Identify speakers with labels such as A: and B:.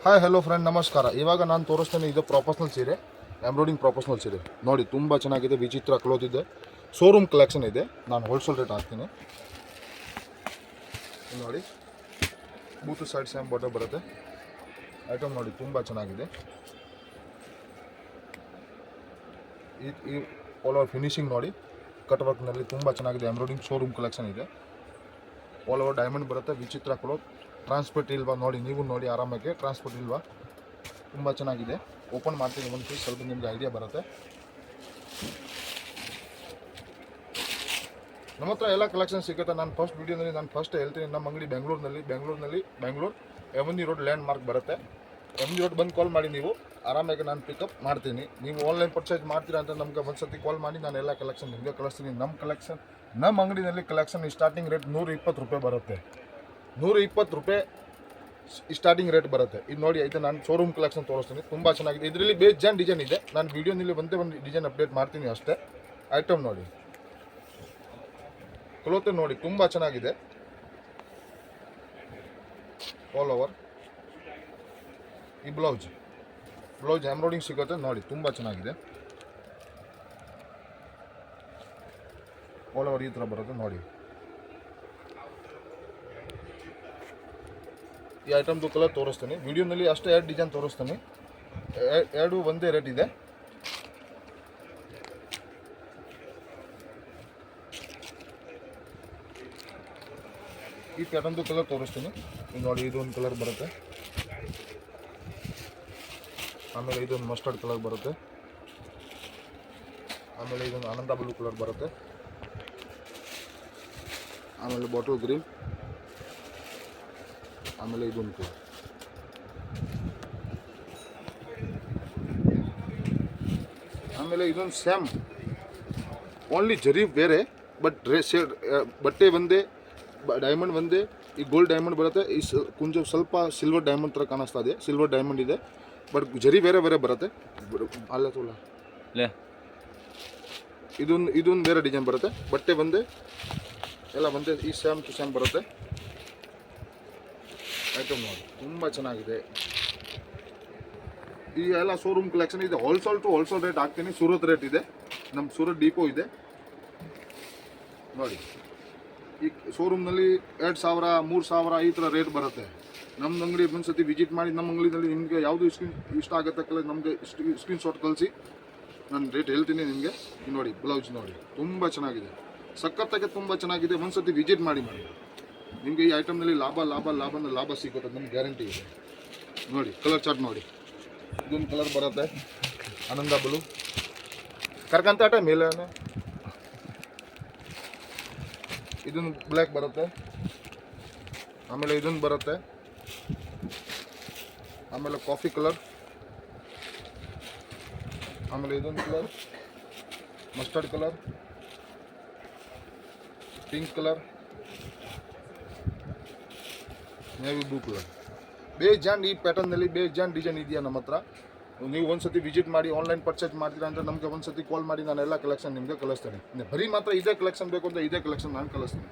A: Hi hello friend ನಮಸ್ಕಾರ. ಇವಾಗ ನಾನು ತೋರಿಸ್ತೇನೆ ಇದು ಪ್ರೊಫೆಷ್ನಲ್ ಸೀರೆ, ಎಂಬ್ರಾಯ್ಡಿಂಗ್ ಪ್ರೊಫೆಷ್ನಲ್ ಸೀರೆ ನೋಡಿ. ತುಂಬ ಚೆನ್ನಾಗಿದೆ, ವಿಚಿತ್ರ ಕ್ಲೋತ್ ಇದೆ, ಶೋರೂಮ್ ಕಲೆಕ್ಷನ್ ಇದೆ. ನಾನು ಹೋಲ್ಸೇಲ್ ರೇಟ್ ಹಾಕ್ತೀನಿ ನೋಡಿ. ಬೂತು ಸೈಡ್ ಸ್ಯಾಮ್ ಬಾಟಮ್ ಬರುತ್ತೆ. ಐಟಮ್ ನೋಡಿ ತುಂಬ ಚೆನ್ನಾಗಿದೆ. ಈ ಆಲ್ ಓವರ್ ಫಿನಿಶಿಂಗ್ ನೋಡಿ, ಕಟ್ ವರ್ಕ್ನಲ್ಲಿ ತುಂಬ ಚೆನ್ನಾಗಿದೆ. ಎಂಬ್ರಾಯ್ಡಿಂಗ್ ಶೋರೂಮ್ ಕಲೆಕ್ಷನ್ ಇದೆ. ಆಲ್ ಓವರ್ ಡೈಮಂಡ್ ಬರುತ್ತೆ. ವಿಚಿತ್ರ ಕ್ಲೋತ್, ಟ್ರಾನ್ಸ್ಪೋರ್ಟ್ ಇಲ್ವಾ ನೋಡಿ, ನೀವು ನೋಡಿ ಆರಾಮಾಗಿ. ಟ್ರಾನ್ಸ್ಪೋರ್ಟ್ ಇಲ್ವಾ, ತುಂಬ ಚೆನ್ನಾಗಿದೆ. ಓಪನ್ ಮಾಡ್ತೀನಿ ಒಂದು ಪೀಸ್, ಸ್ವಲ್ಪ ನಿಮಗೆ ಐಡಿಯಾ ಬರುತ್ತೆ. ನಮ್ಮ ಹತ್ರ ಎಲ್ಲ ಕಲೆಕ್ಷನ್ ಸಿಗುತ್ತೆ. ನಾನು ಫಸ್ಟ್ ವೀಡಿಯೋನಲ್ಲಿ ನಾನು ಫಸ್ಟ್ ಹೇಳ್ತೀನಿ, ನಮ್ಮ ಅಂಗಡಿ ಬೆಂಗಳೂರು ಎಮನಿ ರೋಡ್ ಲ್ಯಾಂಡ್ ಮಾರ್ಕ್ ಬರುತ್ತೆ. ಎಮನಿ ರೋಡ್ ಬಂದು ಕಾಲ್ ಮಾಡಿ, ನೀವು ಆರಾಮಾಗಿ ನಾನು ಪಿಕಪ್ ಮಾಡ್ತೀನಿ. ನೀವು ಆನ್ಲೈನ್ ಪರ್ಚೇಸ್ ಮಾಡ್ತೀರಾ ಅಂತ ನಮ್ಗೆ ಒಂದು ಸತಿ ಕಾಲ್ ಮಾಡಿ, ನಾನು ಎಲ್ಲ ಕಲೆಕ್ಷನ್ ನಿಮಗೆ ಕಳಿಸ್ತೀನಿ. ನಮ್ಮ ಅಂಗಡಿನಲ್ಲಿ ಕಲೆಕ್ಷನ್ ಸ್ಟಾರ್ಟಿಂಗ್ ರೇಟ್ 120 ರೂಪಾಯಿ ಬರುತ್ತೆ. 120 ರೂಪಾಯಿ ಸ್ಟಾರ್ಟಿಂಗ್ ರೇಟ್ ಬರುತ್ತೆ. ಇದು ನೋಡಿ ಐತೆ, ನಾನು ಶೋರೂಮ್ ಕಲೆಕ್ಷನ್ ತೋರಿಸ್ತೀನಿ. ತುಂಬ ಚೆನ್ನಾಗಿದೆ. ಇದರಲ್ಲಿ ಬೇಜಾನ್ ಡಿಸೈನ್ ಇದೆ. ನಾನು ವೀಡಿಯೋನಲ್ಲಿ ಒಂದೇ ಒಂದು ಡಿಸೈನ್ ಅಪ್ಡೇಟ್ ಮಾಡ್ತೀನಿ ಅಷ್ಟೇ. ಐಟಮ್ ನೋಡಿ, ಕ್ಲೋತ್ ನೋಡಿ ತುಂಬ ಚೆನ್ನಾಗಿದೆ. ಆಲ್ ಓವರ್ ಈ ಬ್ಲೌಸ್ ಎಂಬ್ರಾಯ್ಡಿಂಗ್ ಸಿಗುತ್ತೆ ನೋಡಿ, ತುಂಬ ಚೆನ್ನಾಗಿದೆ. ಆಲ್ ಓವರ್ ಈ ಥರ ಬರುತ್ತೆ ನೋಡಿ. ಈ ಐಟಮ್ದು ಕಲರ್ ತೋರಿಸ್ತೀನಿ ವಿಡಿಯೋನಲ್ಲಿ ಅಷ್ಟೇ. 2 ಡಿಸೈನ್ ತೋರಿಸ್ತೀನಿ, 2 ಒಂದೇ ರೇಟ್ ಇದೆ. ಈ ಪ್ಯಾಟರ್ನ್ದು ಕಲರ್ ತೋರಿಸ್ತೀನಿ ನೋಡಿ. ಇದೊಂದು ಕಲರ್ ಬರುತ್ತೆ, ಆಮೇಲೆ ಇದೊಂದು ಮಸ್ಟರ್ಡ್ ಕಲರ್ ಬರುತ್ತೆ, ಆಮೇಲೆ ಇದೊಂದು ಆನಂದ ಬ್ಲೂ ಕಲರ್ ಬರುತ್ತೆ, ಆಮೇಲೆ ಬಾಟಲ್ ಗ್ರೀನ್, ಆಮೇಲೆ ಇದೊಂದು ಕಲರ್. ಆಮೇಲೆ ಇದೊಂದು ಸ್ಯಾಮ್, ಓನ್ಲಿ ಜರಿ ಬೇರೆ, ಬಟ್ ಬಟ್ಟೆ ಒಂದೇ, ಡೈಮಂಡ್ ಒಂದೇ. ಈ ಗೋಲ್ಡ್ ಡೈಮಂಡ್ ಬರುತ್ತೆ. ಈ ಕೊಂಚ ಸ್ವಲ್ಪ ಸಿಲ್ವರ್ ಡೈಮಂಡ್ ಥರ ಕಾಣಿಸ್ತಾ ಇದೆ. ಸಿಲ್ವರ್ ಡೈಮಂಡ್ ಇದೆ, ಬಟ್ ಜರಿ ಬೇರೆ ಬರುತ್ತೆ. ಅಲ್ಲ ತೋಲ ಇದೊಂದು ಬೇರೆ ಡಿಸೈನ್ ಬರುತ್ತೆ. ಬಟ್ಟೆ ಒಂದೇ, ಎಲ್ಲ ಒಂದೇ. ಈ ಸ್ಯಾಮ್ ಟು ಸ್ಯಾಮ್ ಬರುತ್ತೆ. ಐಟಮ್ ನೋಡಿ ತುಂಬ ಚೆನ್ನಾಗಿದೆ. ಈ ಎಲ್ಲ ಶೋರೂಮ್ ಕಲೆಕ್ಷನ್ ಇದೆ. ಹೋಲ್ಸೇಲ್ ರೇಟ್ ಹಾಕ್ತೀನಿ. ಸೂರತ್ ರೇಟ್ ಇದೆ, ನಮ್ಮ ಸೂರತ್ ಡಿಪೋ ಇದೆ ನೋಡಿ. ಈ ಶೋರೂಮ್ನಲ್ಲಿ 2000 3000 ಈ ಥರ ರೇಟ್ ಬರುತ್ತೆ. ನಮ್ಮ ಅಂಗಡಿ ಒಂದ್ಸತಿ ವಿಸಿಟ್ ಮಾಡಿ. ನಮ್ಮ ಅಂಗಡಿನಲ್ಲಿ ನಿಮಗೆ ಯಾವುದು ಇಷ್ಟ ಆಗುತ್ತಕ್ಕಲ್ಲ ನಮಗೆ ಸ್ಕ್ರೀನ್ಶಾಟ್ ಕಳಿಸಿ, ನಾನು ರೇಟ್ ಹೇಳ್ತೀನಿ ನಿಮಗೆ. ನೋಡಿ ಬ್ಲೌಸ್ ನೋಡಿ ತುಂಬ ಚೆನ್ನಾಗಿದೆ, ಸಖತ್ತಾಗಿ ತುಂಬ ಚೆನ್ನಾಗಿದೆ. ಒಂದ್ಸತಿ ವಿಸಿಟ್ ಮಾಡಿ. ನಿಮಗೆ ಈ ಐಟಮ್ನಲ್ಲಿ ಲಾಭ ಸಿಗುತ್ತೆ, ನಮ್ಗೆ ಗ್ಯಾರಂಟಿ ಇದೆ ನೋಡಿ. ಕಲರ್ ಚಾರ್ಟ್ ನೋಡಿ, ಇದೊಂದು ಕಲರ್ ಬರುತ್ತೆ ಆನಂದ ಬ್ಲೂ, ಕರ್ಕಂತ ಆಟ ಮೇಲೆ. ಇದೊಂದು ಬ್ಲ್ಯಾಕ್ ಬರುತ್ತೆ, ಆಮೇಲೆ ಇದೊಂದು ಬರುತ್ತೆ, ಆಮೇಲೆ ಕಾಫಿ ಕಲರ್, ಆಮೇಲೆ ಇದೊಂದು colour mustard colour, pink colour, navy blue colour. ಬೇಜಾನ್ ಈ ಪ್ಯಾಟರ್ನಲ್ಲಿ ಬೇಜಾನ್ ಡಿಸೈನ್ ಇದೆಯಾ ನಮ್ಮ ಹತ್ರ. ನೀವು ಒಂದ್ಸತಿ ವಿಸಿಟ್ ಮಾಡಿ. ಆನ್ಲೈನ್ ಪರ್ಚೇಸ್ ಮಾಡ್ತೀರಾ ಅಂತ ನಮಗೆ ಒಂದ್ಸತಿ ಕಾಲ್ ಮಾಡಿ, ನಾನು ಎಲ್ಲ ಕಲೆಕ್ಷನ್ ನಿಮಗೆ ಕಳಿಸ್ತೇನೆ. ಬರೀ ಮಾತ್ರ ಇದೇ ಕಲೆಕ್ಷನ್ ಬೇಕು ಅಂತ ಇದೇ ಕಲೆಕ್ಷನ್ ನಾನು ಕಳಿಸ್ತೀನಿ.